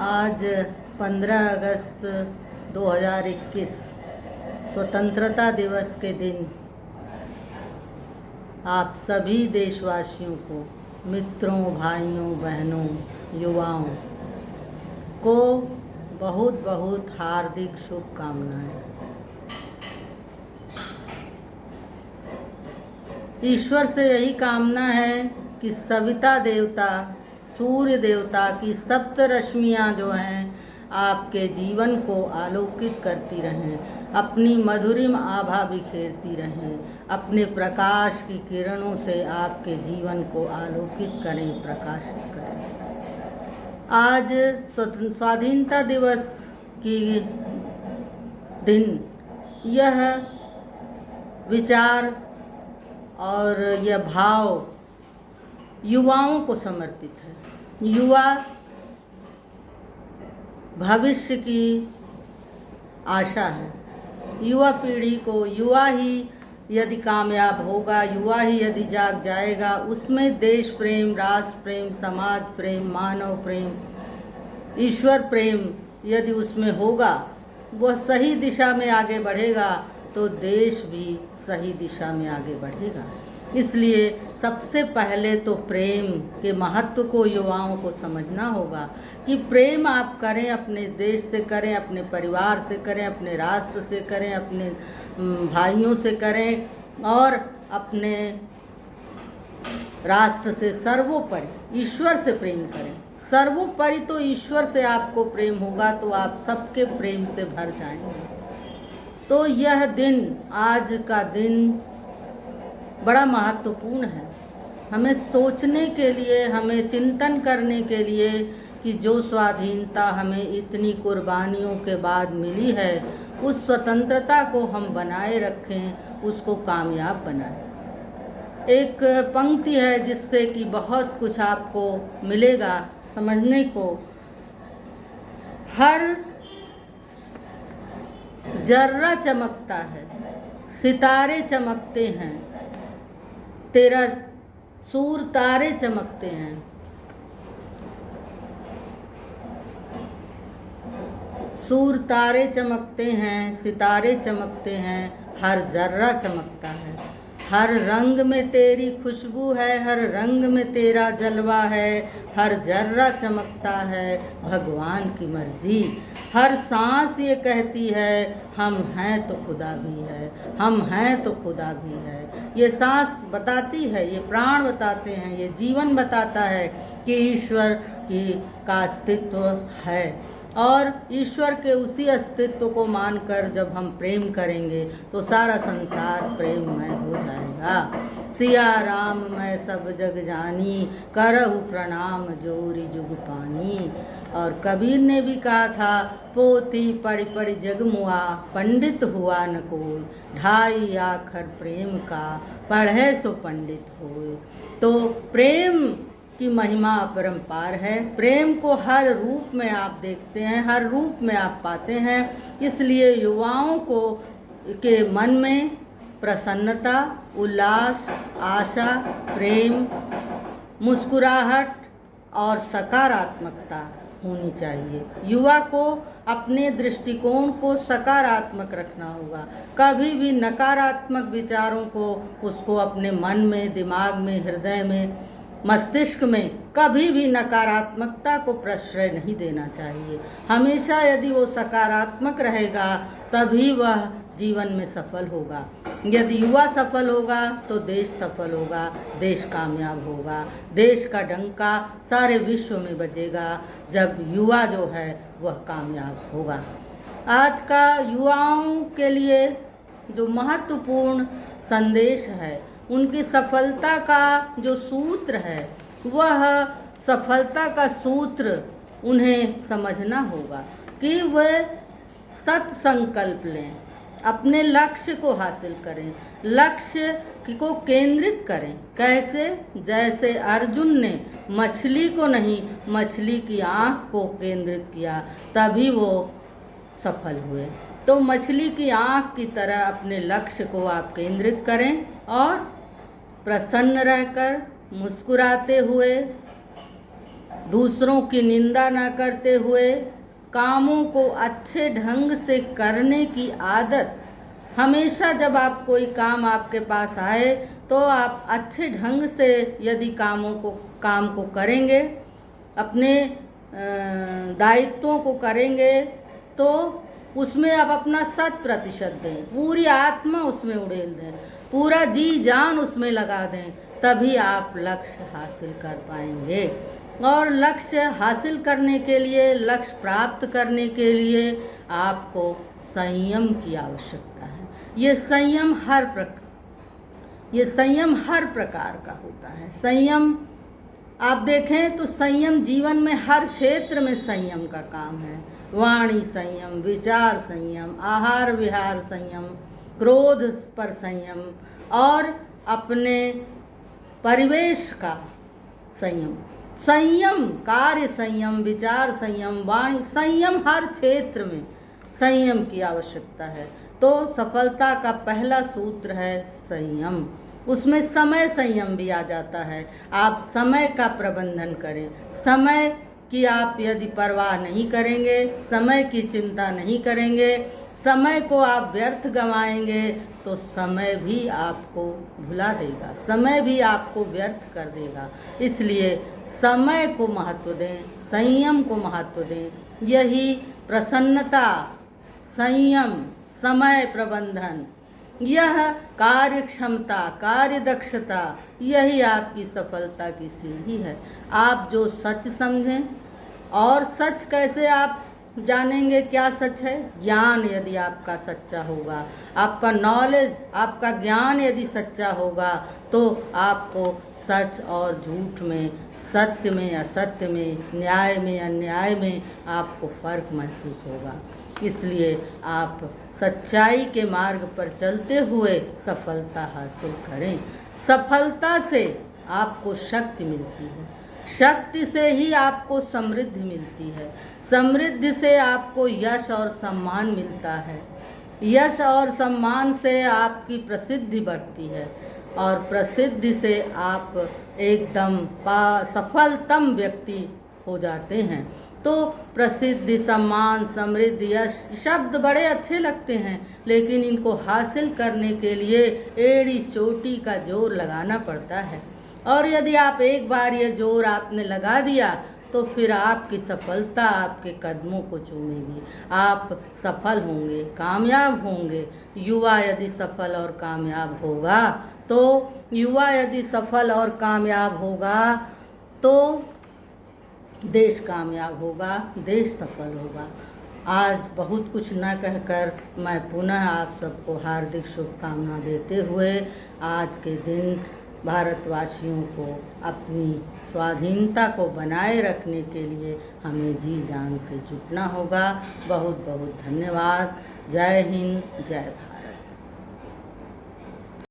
आज 15 अगस्त 2021 स्वतंत्रता दिवस के दिन आप सभी देशवासियों को, मित्रों, भाइयों, बहनों, युवाओं को बहुत बहुत हार्दिक शुभकामनाएं। ईश्वर से यही कामना है कि सविता देवता, सूर्य देवता की सप्त रश्मियाँ जो हैं आपके जीवन को आलोकित करती रहें, अपनी मधुरिम आभा बिखेरती रहें, अपने प्रकाश की किरणों से आपके जीवन को आलोकित करें, प्रकाशित करें। आज स्वाधीनता दिवस की दिन यह विचार और यह भाव युवाओं को समर्पित है। युवा भविष्य की आशा है। युवा पीढ़ी को, युवा ही यदि कामयाब होगा, युवा ही यदि जाग जाएगा, उसमें देश प्रेम, राष्ट्र प्रेम, समाज प्रेम, मानव प्रेम, ईश्वर प्रेम यदि उसमें होगा, वह सही दिशा में आगे बढ़ेगा तो देश भी सही दिशा में आगे बढ़ेगा। इसलिए सबसे पहले तो प्रेम के महत्व को युवाओं को समझना होगा कि प्रेम आप करें, अपने देश से करें, अपने परिवार से करें, अपने राष्ट्र से करें, अपने भाइयों से करें और अपने राष्ट्र से सर्वोपरि ईश्वर से प्रेम करें। सर्वोपरि तो ईश्वर से आपको प्रेम होगा तो आप सबके प्रेम से भर जाएंगे। तो यह दिन, आज का दिन बड़ा महत्वपूर्ण है। हमें सोचने के लिए, हमें चिंतन करने के लिए कि जो स्वाधीनता हमें इतनी कुर्बानियों के बाद मिली है, उस स्वतंत्रता को हम बनाए रखें, उसको कामयाब बनाएं। एक पंक्ति है जिससे कि बहुत कुछ आपको मिलेगा समझने को। हर जर्रा चमकता है, सितारे चमकते हैं, तेरा सूर तारे चमकते हैं। सूर तारे चमकते हैं, सितारे चमकते हैं, हर जर्रा चमकता है। हर रंग में तेरी खुशबू है, हर रंग में तेरा जलवा है, हर जर्रा चमकता है, भगवान की मर्जी। हर सांस ये कहती है हम हैं तो खुदा भी है, हम हैं तो खुदा भी है। ये सांस बताती है, ये प्राण बताते हैं, ये जीवन बताता है कि ईश्वर का अस्तित्व है और ईश्वर के उसी अस्तित्व को मानकर जब हम प्रेम करेंगे तो सारा संसार प्रेममय हो जाएगा। सिया राम मैं सब जग जानी, करहु प्रणाम जोरी जुग पानी। और कबीर ने भी कहा था, पोथी पढ़ी पढ़ी जग मुआ, पंडित हुआ न कोई, ढाई आखर प्रेम का, पढ़े सो पंडित होए। तो प्रेम की महिमा अपरंपार है। प्रेम को हर रूप में आप देखते हैं, हर रूप में आप पाते हैं। इसलिए युवाओं को के मन में प्रसन्नता, उल्लास, आशा, प्रेम, मुस्कुराहट और सकारात्मकता होनी चाहिए। युवा को अपने दृष्टिकोण को सकारात्मक रखना होगा। कभी भी नकारात्मक विचारों को उसको अपने मन में, दिमाग में, हृदय में, मस्तिष्क में कभी भी नकारात्मकता को प्रश्रय नहीं देना चाहिए। हमेशा यदि वो सकारात्मक रहेगा तभी वह जीवन में सफल होगा। यदि युवा सफल होगा तो देश सफल होगा, देश कामयाब होगा। देश का डंका सारे विश्व में बजेगा जब युवा जो है वह कामयाब होगा। आज का युवाओं के लिए जो महत्वपूर्ण संदेश है, उनकी सफलता का जो सूत्र है, वह सफलता का सूत्र उन्हें समझना होगा कि वे सत संकल्प लें, अपने लक्ष्य को हासिल करें, लक्ष्य को केंद्रित करें। कैसे? जैसे अर्जुन ने मछली को नहीं, मछली की आँख को केंद्रित किया, तभी वो सफल हुए। तो मछली की आँख की तरह अपने लक्ष्य को आप केंद्रित करें और प्रसन्न रहकर, मुस्कुराते हुए दूसरों की निंदा ना करते हुए कामों को अच्छे ढंग से करने की आदत, हमेशा जब आप कोई काम आपके पास आए तो आप अच्छे ढंग से यदि काम को करेंगे, अपने दायित्वों को करेंगे, तो उसमें आप अपना 100% दें, पूरी आत्मा उसमें उड़ेल दें, पूरा जी जान उसमें लगा दें, तभी आप लक्ष्य हासिल कर पाएंगे। और लक्ष्य हासिल करने के लिए, लक्ष्य प्राप्त करने के लिए आपको संयम की आवश्यकता है। ये संयम हर प्रकार का होता है। संयम आप देखें तो संयम जीवन में हर क्षेत्र में संयम का काम है। वाणी संयम, विचार संयम, आहार विहार संयम, क्रोध पर संयम और अपने परिवेश का संयम। संयम, कार्य संयम, विचार संयम, वाणी संयम, हर क्षेत्र में संयम की आवश्यकता है। तो सफलता का पहला सूत्र है संयम। उसमें समय संयम भी आ जाता है। आप समय का प्रबंधन करें। समय की आप यदि परवाह नहीं करेंगे, समय की चिंता नहीं करेंगे, समय को आप व्यर्थ गंवाएंगे तो समय भी आपको भुला देगा, समय भी आपको व्यर्थ कर देगा। इसलिए समय को महत्व दें, संयम को महत्व दें। यही प्रसन्नता, संयम, समय प्रबंधन, यह कार्य क्षमता, कार्य दक्षता, यही आपकी सफलता की सीढ़ी है। आप जो सच समझें, और सच कैसे आप जानेंगे क्या सच है? ज्ञान यदि आपका सच्चा होगा, आपका नॉलेज, आपका ज्ञान यदि सच्चा होगा, तो आपको सच और झूठ में, सत्य में असत्य में, न्याय में अन्याय में आपको फर्क महसूस होगा। इसलिए आप सच्चाई के मार्ग पर चलते हुए सफलता हासिल करें। सफलता से आपको शक्ति मिलती है, शक्ति से ही आपको समृद्धि मिलती है, समृद्धि से आपको यश और सम्मान मिलता है, यश और सम्मान से आपकी प्रसिद्धि बढ़ती है, और प्रसिद्धि से आप एकदम सफलतम व्यक्ति हो जाते हैं। तो प्रसिद्धि, सम्मान, समृद्धि, यश शब्द बड़े अच्छे लगते हैं, लेकिन इनको हासिल करने के लिए एड़ी चोटी का जोर लगाना पड़ता है। और यदि आप एक बार ये जोर आपने लगा दिया तो फिर आपकी सफलता आपके कदमों को चूमेगी। आप सफल होंगे, कामयाब होंगे। युवा यदि सफल और कामयाब होगा तो देश कामयाब होगा, देश सफल होगा। आज बहुत कुछ न कहकर मैं पुनः आप सबको हार्दिक शुभकामना देते हुए आज के दिन भारतवासियों को अपनी स्वाधीनता को बनाए रखने के लिए हमें जी जान से जुटना होगा। बहुत बहुत धन्यवाद। जय हिंद, जय भारत।